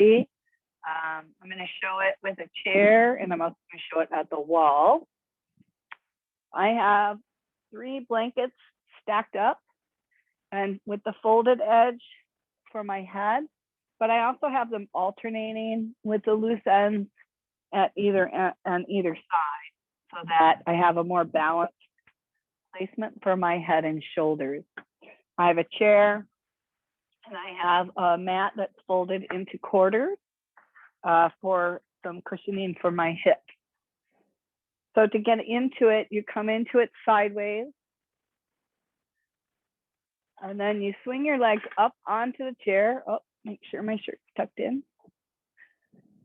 mobility. I'm going to show it with a chair, and I'm also going to show it at the wall. I have 3 blankets stacked up and with the folded edge for my head, but I also have them alternating with the loose ends at on either side, so that I have a more balanced placement for my head and shoulders. I have a chair, and I have a mat that's folded into quarters for some cushioning for my hips. So to get into it, you come into it sideways, and then you swing your legs up onto the chair. Oh, make sure my shirt's tucked in.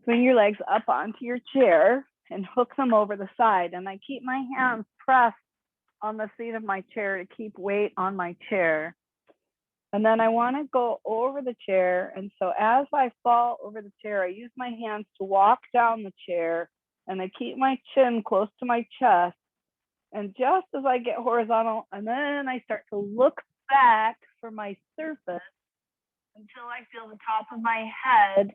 Swing your legs up onto your chair and hook them over the side. And I keep my hands pressed on the seat of my chair to keep weight on my chair. And then I want to go over the chair. And so as I fall over the chair, I use my hands to walk down the chair, and I keep my chin close to my chest. And just as I get horizontal, and then I start to look back for my surface until I feel the top of my head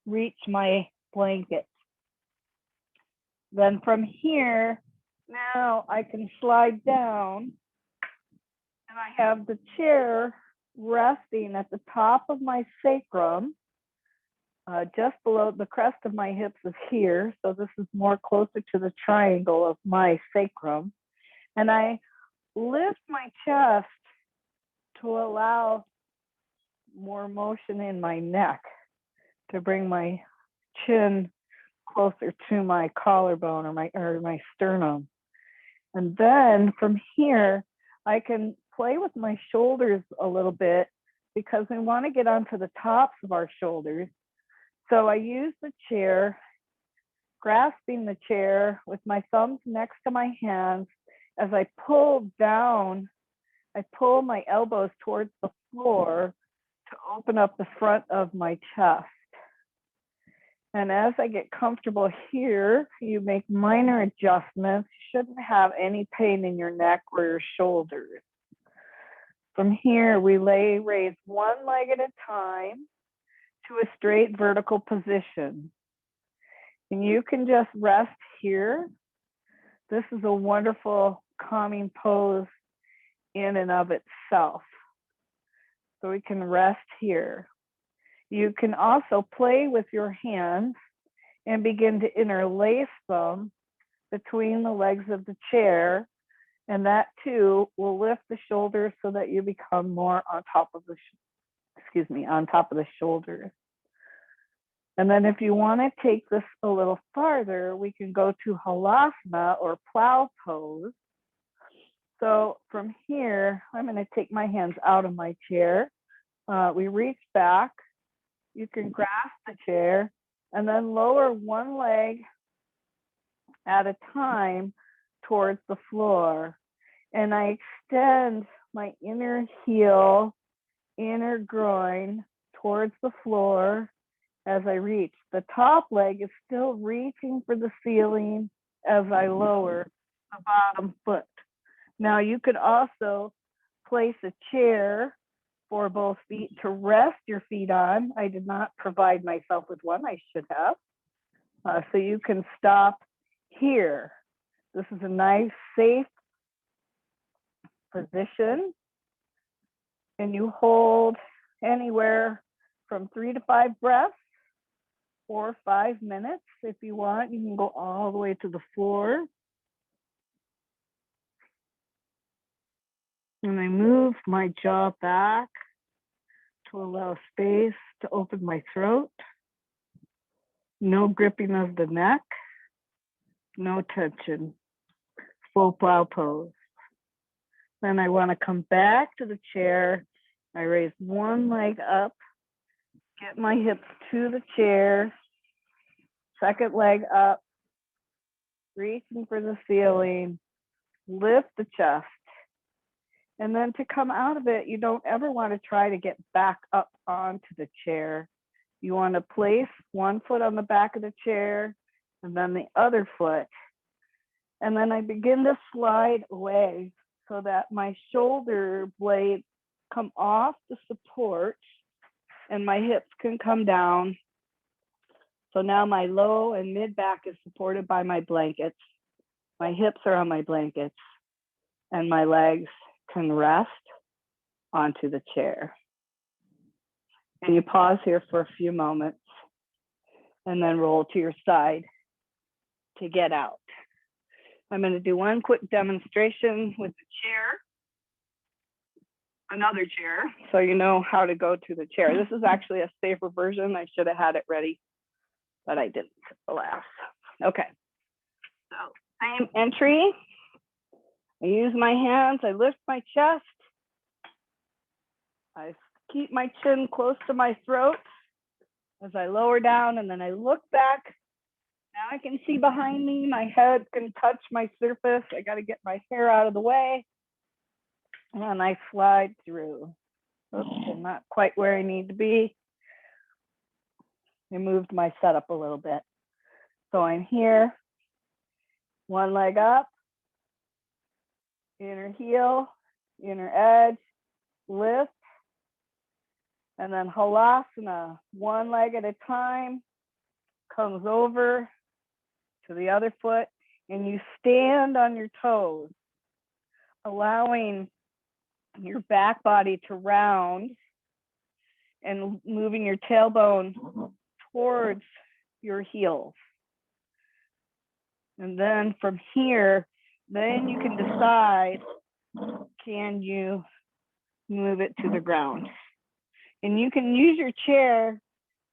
reach my blanket. Then from here, now I can slide down, and I have the chair resting at the top of my sacrum, just below the crest of my hips is here. So this is more closer to the triangle of my sacrum. And I lift my chest to allow more motion in my neck, to bring my chin closer to my collarbone or my sternum. And then from here, I can play with my shoulders a little bit because we want to get onto the tops of our shoulders. So I use the chair, grasping the chair with my thumbs next to my hands. As I pull down, I pull my elbows towards the floor to open up the front of my chest. And as I get comfortable here, you make minor adjustments. You shouldn't have any pain in your neck or your shoulders. From here, we raise one leg at a time to a straight vertical position. And you can just rest here. This is a wonderful calming pose in and of itself. So we can rest here. You can also play with your hands and begin to interlace them between the legs of the chair. And that too will lift the shoulders so that you become more on top of the, on top of the shoulders. And then if you want to take this a little farther, we can go to halasana or plow pose. So from here, I'm going to take my hands out of my chair. We reach back. You can grasp the chair and then lower one leg at a time towards the floor. And I extend my inner heel, inner groin towards the floor as I reach. The top leg is still reaching for the ceiling as I lower the bottom foot. Now you could also place a chair for both feet to rest your feet on. I did not provide myself with one, I should have. So you can stop here. This is a nice, safe position. And you hold anywhere from 3 to 5 breaths or 5 minutes. If you want, you can go all the way to the floor. And I move my jaw back to allow space to open my throat. No gripping of the neck, no tension, full plow pose. Then I want to come back to the chair. I raise one leg up, get my hips to the chair, second leg up, reaching for the ceiling, lift the chest. And then to come out of it, you don't ever want to try to get back up onto the chair. You want to place one foot on the back of the chair and then the other foot. And then I begin to slide away so that my shoulder blades come off the support and my hips can come down So now my low and mid back is supported by my blankets. My hips are on my blankets and my legs can rest onto the chair. And you pause here for a few moments and then roll to your side to get out. I'm going to do one quick demonstration with the chair, another chair, so you know how to go to the chair. This is actually a safer version. I should have had it ready, but I didn't, alas. Okay, so same entry. I use my hands, I lift my chest. I keep my chin close to my throat as I lower down, and then I look back. Now I can see behind me, my head can touch my surface. I got to get my hair out of the way. And I slide through. Oops, I'm not quite where I need to be. I moved my setup a little bit. So I'm here, one leg up, inner heel, inner edge, lift, and then halasana, one leg at a time, comes over to the other foot, and you stand on your toes, allowing your back body to round and moving your tailbone towards your heels. And then from here, then you can decide, can you move it to the ground? And you can use your chair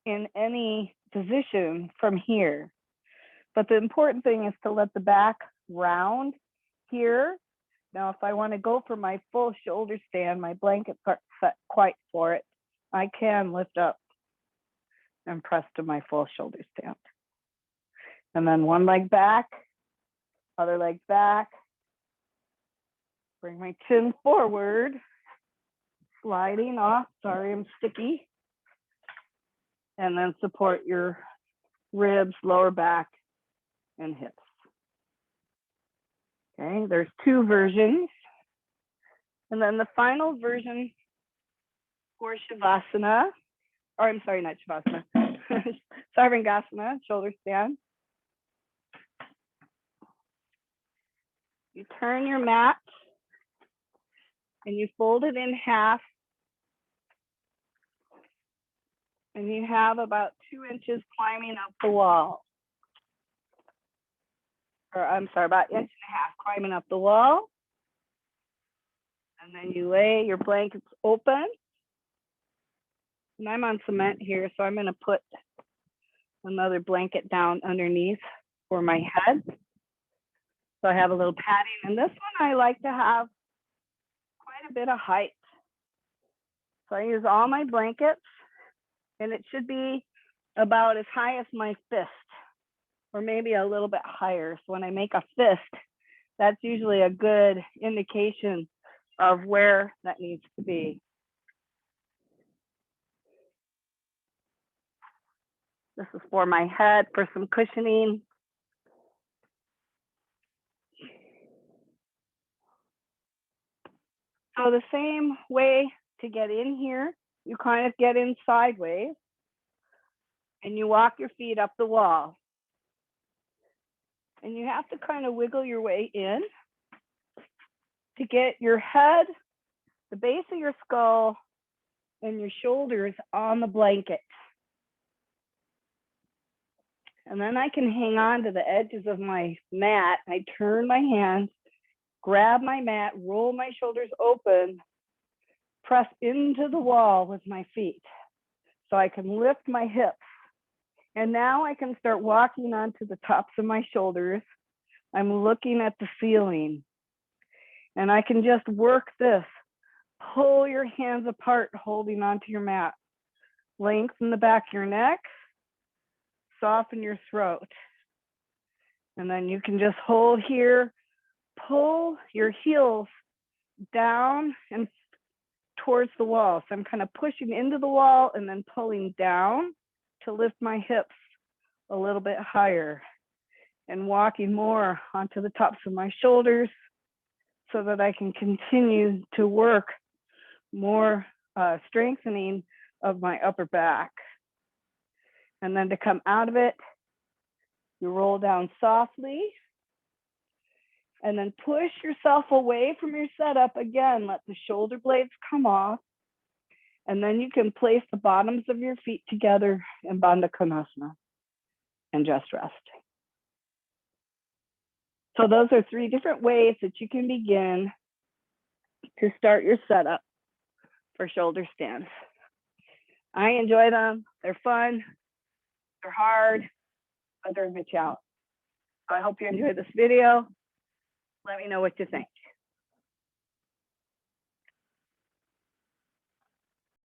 in any position from here. But the important thing is to let the back round here. Now, if I want to go for my full shoulder stand, my blankets aren't set quite for it. I can lift up and press to my full shoulder stand. And then one leg back, other leg back. Bring my chin forward, sliding off. Sorry, I'm sticky. And then support your ribs, lower back, and hips. Okay, there's two versions. And then the final version for Shavasana, or I'm sorry, not Shavasana, Sarvangasana, shoulder stand. You turn your mat and you fold it in half. And you have about 2 inches climbing up the wall. Or I'm sorry, about 1.5 inches climbing up the wall. And then you lay your blankets open. And I'm on cement here, so I'm going to put another blanket down underneath for my head. So I have a little padding. And this one I like to have quite a bit of height. So I use all my blankets, and it should be about as high as my fist, or maybe a little bit higher. So when I make a fist, that's usually a good indication of where that needs to be. This is for my head, for some cushioning. So the same way to get in here, you kind of get in sideways and you walk your feet up the wall. And you have to kind of wiggle your way in to get your head, the base of your skull, and your shoulders on the blanket. And then I can hang on to the edges of my mat. I turn my hands, grab my mat, roll my shoulders open, press into the wall with my feet so I can lift my hips. And now I can start walking onto the tops of my shoulders. I'm looking at the ceiling. And I can just work this. Pull your hands apart, holding onto your mat. Lengthen the back of your neck. Soften your throat. And then you can just hold here. Pull your heels down and towards the wall. So I'm kind of pushing into the wall and then pulling down to lift my hips a little bit higher and walking more onto the tops of my shoulders so that I can continue to work more strengthening of my upper back. And then to come out of it, you roll down softly and then push yourself away from your setup. Again, let the shoulder blades come off. And then you can place the bottoms of your feet together in Bandha Konasana and just rest. So those are 3 different ways that you can begin to start your setup for shoulder stands. I enjoy them. They're fun. They're hard, but they're a good challenge. So I hope you enjoyed this video. Let me know what you think.